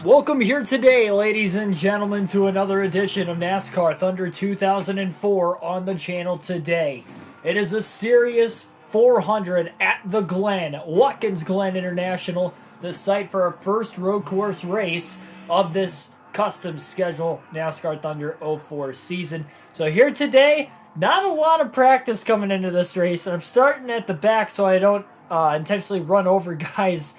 Welcome here today, ladies and gentlemen, to another edition of NASCAR Thunder 2004 on the channel today. It is a Series 400 at the Glen, Watkins Glen International, the site for our first road course race of this custom schedule NASCAR Thunder 04 season. So here today, not a lot of practice coming into this race, and I'm starting at the back so I don't intentionally run over guys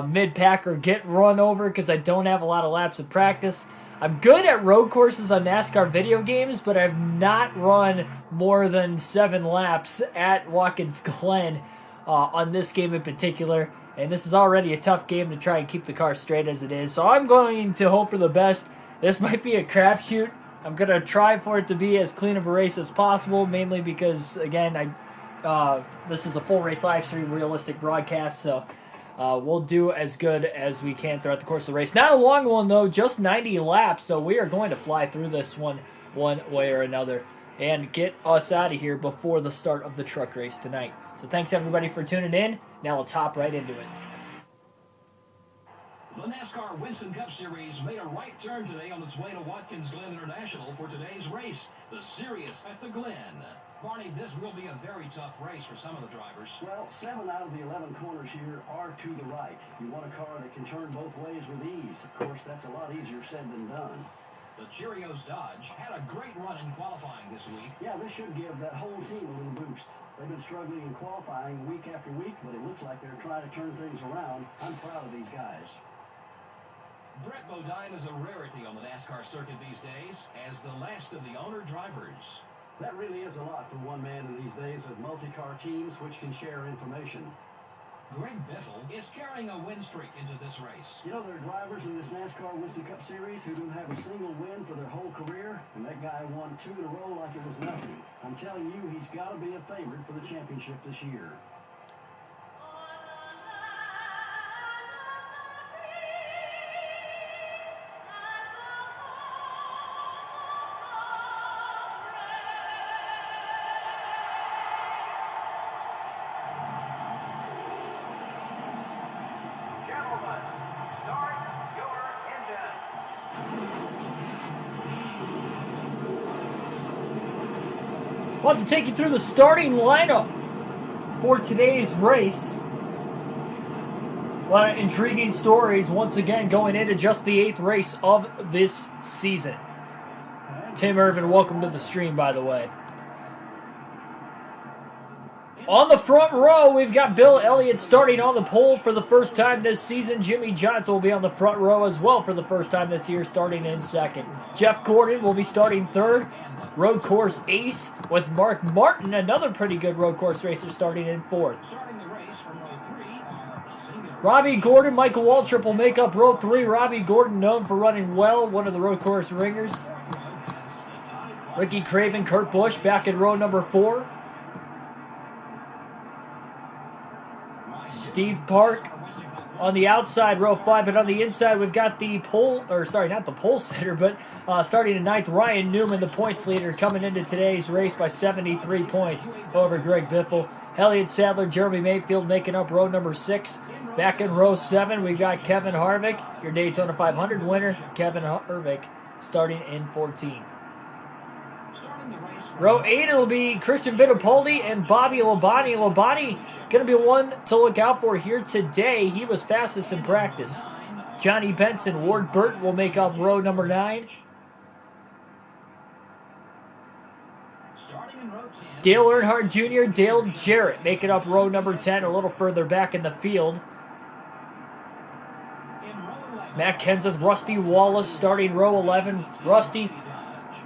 mid-pack or get run over because I don't have a lot of laps of practice. I'm good at road courses on NASCAR video games, but I've not run more than 7 laps at Watkins Glen on this game in particular. And this is already a tough game to try and keep the car straight as it is. So I'm going to hope for the best. This might be a crapshoot. I'm going to try for it to be as clean of a race as possible, mainly because, again, this is a full race live stream, realistic broadcast, so we'll do as good as we can throughout the course of the race. Not a long one, though, just 90 laps, so we are going to fly through this one way or another and get us out of here before the start of the truck race tonight. So thanks, everybody, for tuning in. Now let's hop right into it. The NASCAR Winston Cup Series made a right turn today on its way to Watkins Glen International for today's race, the Series at the Glen. Barney, this will be a very tough race for some of the drivers. Well, 7 out of the 11 corners here are to the right. You want a car that can turn both ways with ease. Of course, that's a lot easier said than done. The Cheerios Dodge had a great run in qualifying this week. Yeah, this should give that whole team a little boost. They've been struggling in qualifying week after week, but it looks like they're trying to turn things around. I'm proud of these guys. Brett Modine is a rarity on the NASCAR circuit these days as the last of the owner drivers. That really is a lot for one man in these days of multi-car teams which can share information. Greg Biffle is carrying a win streak into this race. You know, there are drivers in this NASCAR Winston Cup Series who don't have a single win for their whole career, and that guy won 2 in a row like it was nothing. I'm telling you, he's got to be a favorite for the championship this year. I want to take you through the starting lineup for today's race. A lot of intriguing stories once again going into just the 8th race of this season. Tim Irvin, welcome to the stream, by the way. On the front row, we've got Bill Elliott starting on the pole for the first time this season. Jimmy Johnson will be on the front row as well for the first time this year, starting in 2nd. Jeff Gordon will be starting 3rd. Road course ace with Mark Martin, another pretty good road course racer, starting in 4th. Robbie Gordon, Michael Waltrip will make up row 3. Robbie Gordon, known for running well, one of the road course ringers. Ricky Craven, Kurt Busch back in row number 4. Steve Park on the outside, row 5, but on the inside we've got the pole, or sorry, not the pole sitter, but starting in 9th, Ryan Newman, the points leader, coming into today's race by 73 points over Greg Biffle. Elliott Sadler, Jeremy Mayfield making up row number 6. Back in row 7, we've got Kevin Harvick, your Daytona 500 winner, Kevin Harvick, starting in 14th. Row 8, it'll be Christian Fittipaldi and Bobby Labonte. Labonte going to be one to look out for here today. He was fastest in practice. Johnny Benson, Ward Burton will make up row number 9. Dale Earnhardt Jr., Dale Jarrett making up row number 10, a little further back in the field. Matt Kenseth, Rusty Wallace starting row 11. Rusty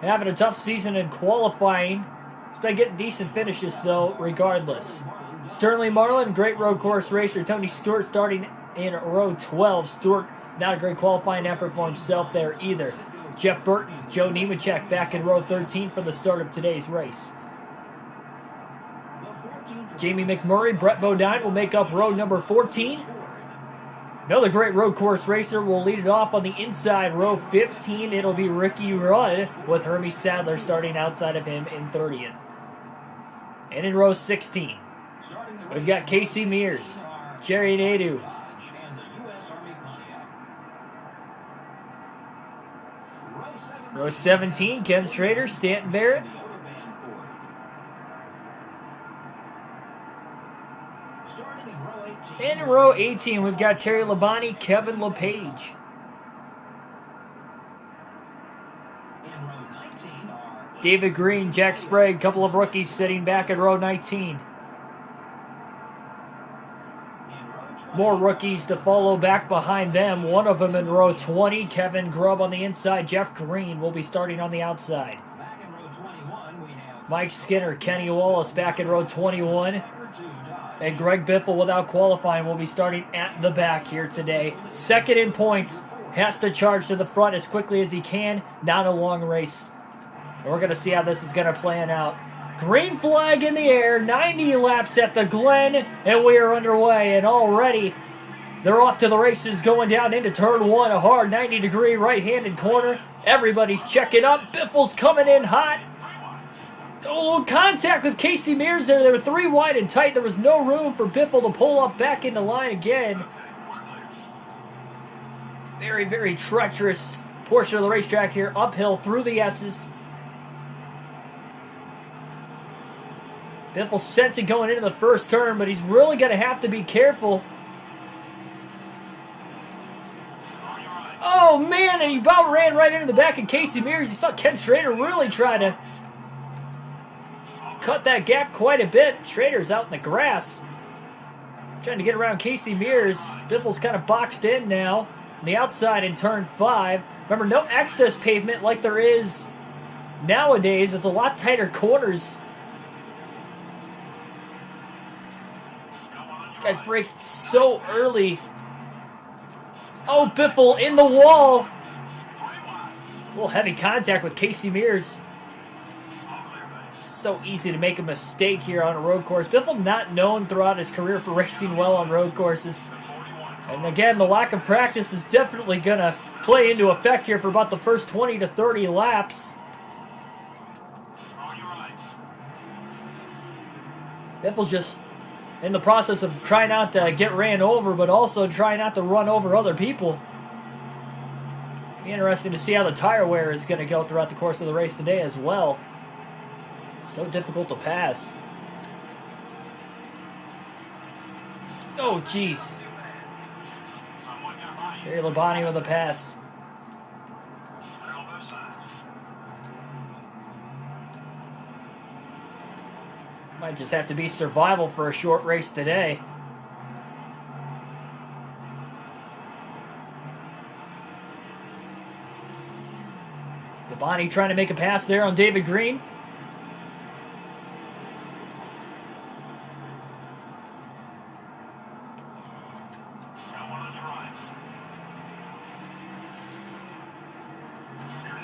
having a tough season in qualifying. He's been getting decent finishes, though, regardless. Sterling Marlin, great road course racer. Tony Stewart starting in row 12. Stewart, not a great qualifying effort for himself there either. Jeff Burton, Joe Nemechek back in row 13 for the start of today's race. Jamie McMurray, Brett Bodine will make up row number 14. Another great road course racer will lead it off on the inside, row 15. It'll be Ricky Rudd with Hermie Sadler starting outside of him in 30th. And in row 16, we've got Casey Mears, Jerry Nadeau, Row 17, Ken Schrader, Stanton Barrett. And in row 18, we've got Terry Labonte, Kevin LePage. David Green, Jack Sprague, couple of rookies sitting back in row 19. More rookies to follow back behind them. One of them in row 20, Kevin Grubb on the inside. Jeff Green will be starting on the outside. Mike Skinner, Kenny Wallace back in row 21. And Greg Biffle, without qualifying, will be starting at the back here today. Second in points, has to charge to the front as quickly as he can. Not a long race. And we're going to see how this is going to plan out. Green flag in the air, 90 laps at the Glen, and we are underway. And already, they're off to the races, going down into turn 1, a hard 90-degree right-handed corner. Everybody's checking up. Biffle's coming in hot. A little contact with Casey Mears there. They were 3 wide and tight. There was no room for Biffle to pull up back into line again. Very, very treacherous portion of the racetrack here. Uphill through the S's. Biffle sent it going into the first turn, but he's really going to have to be careful. Oh, man, and he about ran right into the back of Casey Mears. You saw Ken Schrader really try to cut that gap quite a bit. Schrader's out in the grass, trying to get around Casey Mears. Biffle's kind of boxed in now on the outside in turn 5. Remember, no excess pavement like there is nowadays. It's a lot tighter corners. These guys break so early. Oh, Biffle in the wall. A little heavy contact with Casey Mears. So easy to make a mistake here on a road course. Biffle not known throughout his career for racing well on road courses. And again, the lack of practice is definitely going to play into effect here for about the first 20 to 30 laps. Biffle's just in the process of trying not to get ran over, but also trying not to run over other people. Be interesting to see how the tire wear is going to go throughout the course of the race today as well. So difficult to pass. Oh, jeez. Terry Labonte with a pass. Might just have to be survival for a short race today. Labonte trying to make a pass there on David Green.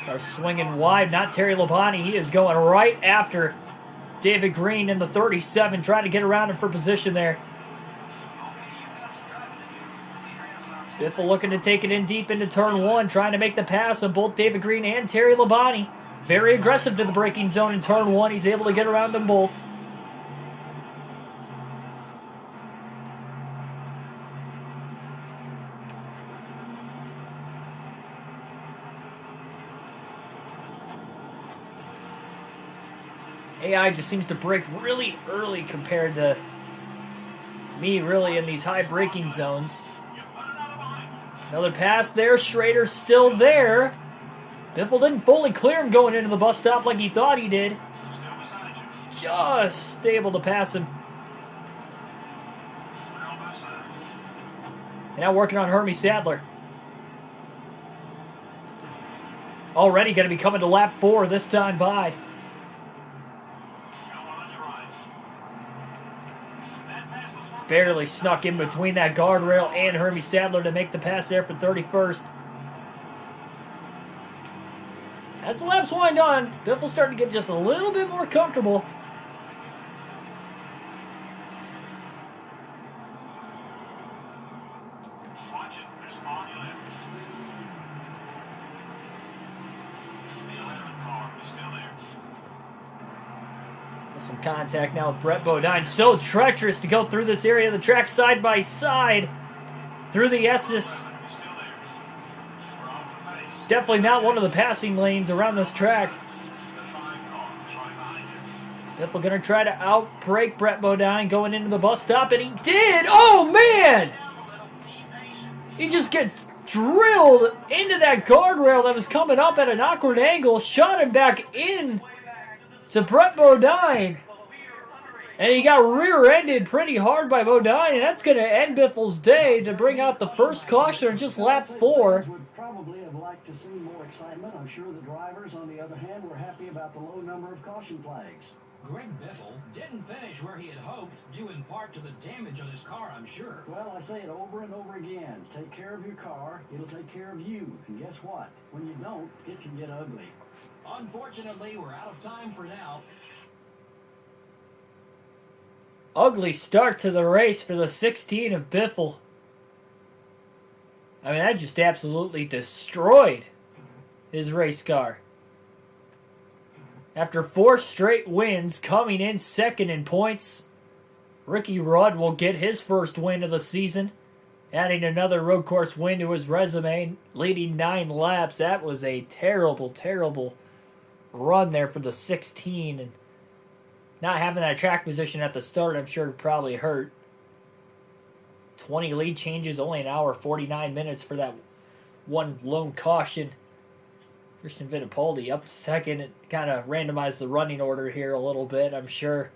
Are swinging wide, not Terry Labonte. He is going right after David Green in the 37, trying to get around him for position there. Biffle looking to take it in deep into turn 1, trying to make the pass on both David Green and Terry Labonte. Very aggressive to the braking zone in turn 1. He's able to get around them both. AI just seems to brake really early compared to me, really, in these high braking zones. Another pass there. Schrader's still there. Biffle didn't fully clear him going into the bus stop like he thought he did. Just able to pass him. And now working on Hermie Sadler. Already going to be coming to lap 4 this time by. Barely snuck in between that guardrail and Hermie Sadler to make the pass there for 31st. As the laps wind on, Biffle's starting to get just a little bit more comfortable. Some contact now with Brett Modine. So treacherous to go through this area of the track side by side through the S's. Definitely not one of the passing lanes around this track. Biffle going to try to outbreak Brett Modine going into the bus stop, and he did! Oh, man! He just gets drilled into that guardrail that was coming up at an awkward angle, shot him back in to Brett Modine. And he got rear-ended pretty hard by Modine, and that's going to end Biffle's day to bring out the first caution in just lap 4. Would probably have liked to see more excitement. I'm sure the drivers, on the other hand, were happy about the low number of caution flags. Greg Biffle didn't finish where he had hoped, due in part to the damage on his car, I'm sure. Well, I say it over and over again. Take care of your car, it'll take care of you. And guess what? When you don't, it can get ugly. Unfortunately, we're out of time for now. Ugly start to the race for the 16 of Biffle. I mean, that just absolutely destroyed his race car. After 4 straight wins, coming in second in points, Ricky Rudd will get his first win of the season, adding another road course win to his resume, leading 9 laps. That was a terrible, terrible run there for the 16, and not having that track position at the start, I'm sure probably hurt. 20 lead changes, only an hour, 49 minutes for that one lone caution. Christian Fittipaldi up second. It kind of randomized the running order here a little bit, I'm sure.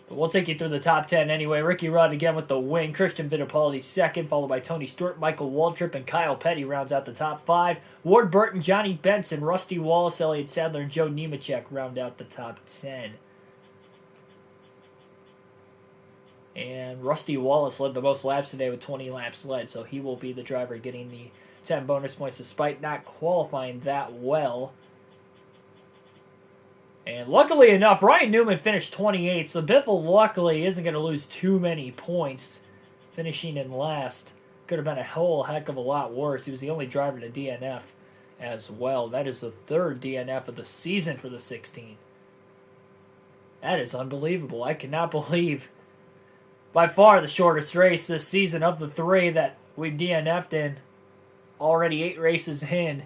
But we'll take you through the top 10 anyway. Ricky Rudd again with the win. Christian Fittipaldi second, followed by Tony Stewart, Michael Waltrip, and Kyle Petty rounds out the top 5. Ward Burton, Johnny Benson, Rusty Wallace, Elliott Sadler, and Joe Nemechek round out the top 10. And Rusty Wallace led the most laps today with 20 laps led, so he will be the driver getting the 10 bonus points despite not qualifying that well. And luckily enough, Ryan Newman finished 28, so Biffle luckily isn't going to lose too many points finishing in last. Could have been a whole heck of a lot worse. He was the only driver to DNF as well. That is the 3rd DNF of the season for the 16. That is unbelievable. I cannot believe by far the shortest race this season of the 3 that we've DNF'd in. Already 8 races in.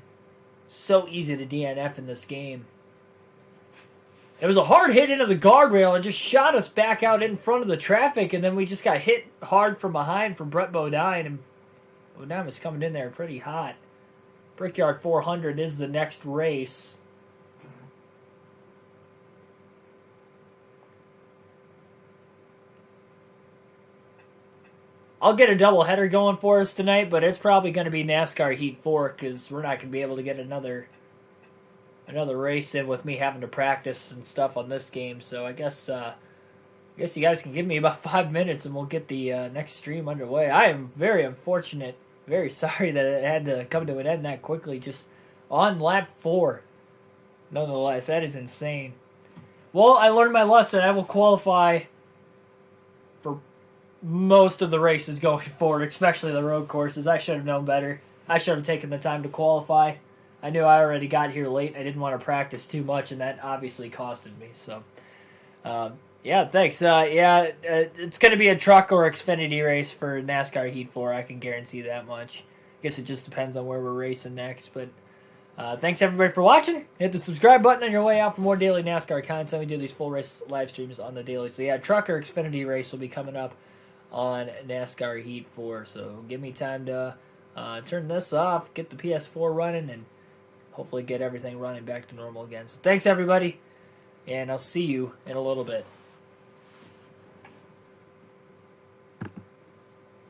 So easy to DNF in this game. It was a hard hit into the guardrail and just shot us back out in front of the traffic, and then we just got hit hard from behind from Brett Modine, and Modine was coming in there pretty hot. Brickyard 400 is the next race. I'll get a doubleheader going for us tonight, but it's probably going to be NASCAR Heat 4 because we're not going to be able to get another race in with me having to practice and stuff on this game. So I guess you guys can give me about 5 minutes and we'll get the next stream underway. I am very unfortunate, very sorry that it had to come to an end that quickly, just on lap 4. Nonetheless, that is insane. Well, I learned my lesson. I will qualify for most of the races going forward, especially the road courses. I should have known better. I should have taken the time to qualify. I knew I already got here late. I didn't want to practice too much, and that obviously costed me. So, yeah, thanks. It's going to be a truck or Xfinity race for NASCAR Heat 4. I can guarantee that much. I guess it just depends on where we're racing next. But thanks, everybody, for watching. Hit the subscribe button on your way out for more daily NASCAR content. We do these full race live streams on the daily. So, yeah, truck or Xfinity race will be coming up on NASCAR Heat 4. So, give me time to turn this off, get the PS4 running, and hopefully get everything running back to normal again. So thanks, everybody, and I'll see you in a little bit.